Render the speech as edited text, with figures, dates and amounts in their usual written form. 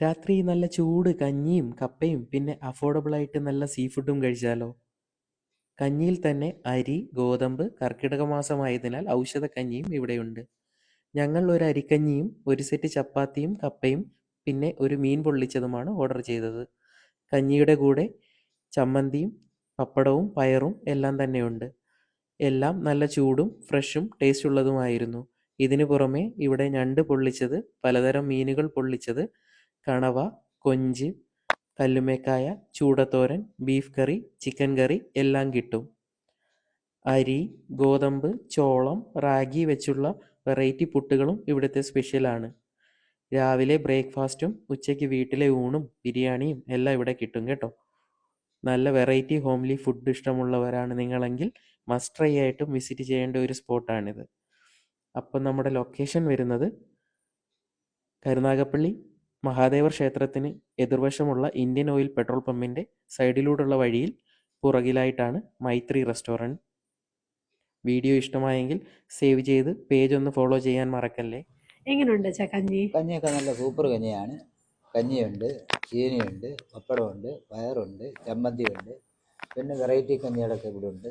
രാത്രി നല്ല ചൂട് കഞ്ഞിയും കപ്പയും പിന്നെ അഫോർഡബിളായിട്ട് നല്ല സീ ഫുഡും കഴിച്ചാലോ? കഞ്ഞിയിൽ തന്നെ അരി, ഗോതമ്പ്, കർക്കിടക മാസമായതിനാൽ ഔഷധക്കഞ്ഞിയും ഇവിടെയുണ്ട്. ഞങ്ങൾ ഒരു അരിക്കഞ്ഞിയും ഒരു സെറ്റ് ചപ്പാത്തിയും കപ്പയും പിന്നെ ഒരു മീൻ പൊള്ളിച്ചതുമാണ് ഓർഡർ ചെയ്തത്. കഞ്ഞിയുടെ കൂടെ ചമ്മന്തിയും പപ്പടവും പയറും എല്ലാം തന്നെയുണ്ട്. എല്ലാം നല്ല ചൂടും ഫ്രഷും ടേസ്റ്റുള്ളതുമായിരുന്നു. ഇതിനു പുറമെ ഇവിടെ ഞണ്ട് പൊള്ളിച്ചത്, പലതരം മീനുകൾ പൊള്ളിച്ചത്, കണവ, കൊഞ്ച്, കല്ലുമ്മേക്കായ, ചൂടത്തോരൻ, ബീഫ് കറി, ചിക്കൻ കറി എല്ലാം കിട്ടും. അരി, ഗോതമ്പ്, ചോളം, റാഗി വെച്ചുള്ള വെറൈറ്റി പുട്ടുകളും ഇവിടുത്തെ സ്പെഷ്യലാണ്. രാവിലെ ബ്രേക്ക്ഫാസ്റ്റും ഉച്ചയ്ക്ക് വീട്ടിലെ ഊണും ബിരിയാണിയും എല്ലാം ഇവിടെ കിട്ടും കേട്ടോ. നല്ല വെറൈറ്റി ഹോംലി ഫുഡ് ഇഷ്ടമുള്ളവരാണ് നിങ്ങളെങ്കിൽ മസ്റ്റ് ട്രൈ ആയിട്ടും വിസിറ്റ് ചെയ്യേണ്ട ഒരു സ്പോട്ടാണിത്. അപ്പം നമ്മുടെ ലൊക്കേഷൻ വരുന്നത് കരുനാഗപ്പള്ളി മഹാദേവർ ക്ഷേത്രത്തിന് എതിർവശമുള്ള ഇന്ത്യൻ ഓയിൽ പെട്രോൾ പമ്പിൻ്റെ സൈഡിലൂടെയുള്ള വഴിയിൽ പുറകിലായിട്ടാണ് മൈത്രി റെസ്റ്റോറൻറ്റ്. വീഡിയോ ഇഷ്ടമായെങ്കിൽ സേവ് ചെയ്ത് പേജ് ഒന്ന് ഫോളോ ചെയ്യാൻ മറക്കല്ലേ. എങ്ങനെയുണ്ട് കഞ്ഞി? കഞ്ഞിയൊക്കെ നല്ല സൂപ്പർ കഞ്ഞിയാണ്. കഞ്ഞിയുണ്ട്, ചീനിയുണ്ട്, പപ്പടമുണ്ട്, പയറുണ്ട്, ചമ്മന്തിയുണ്ട്, പിന്നെ വെറൈറ്റി കഞ്ഞികളൊക്കെ ഇവിടെ ഉണ്ട്.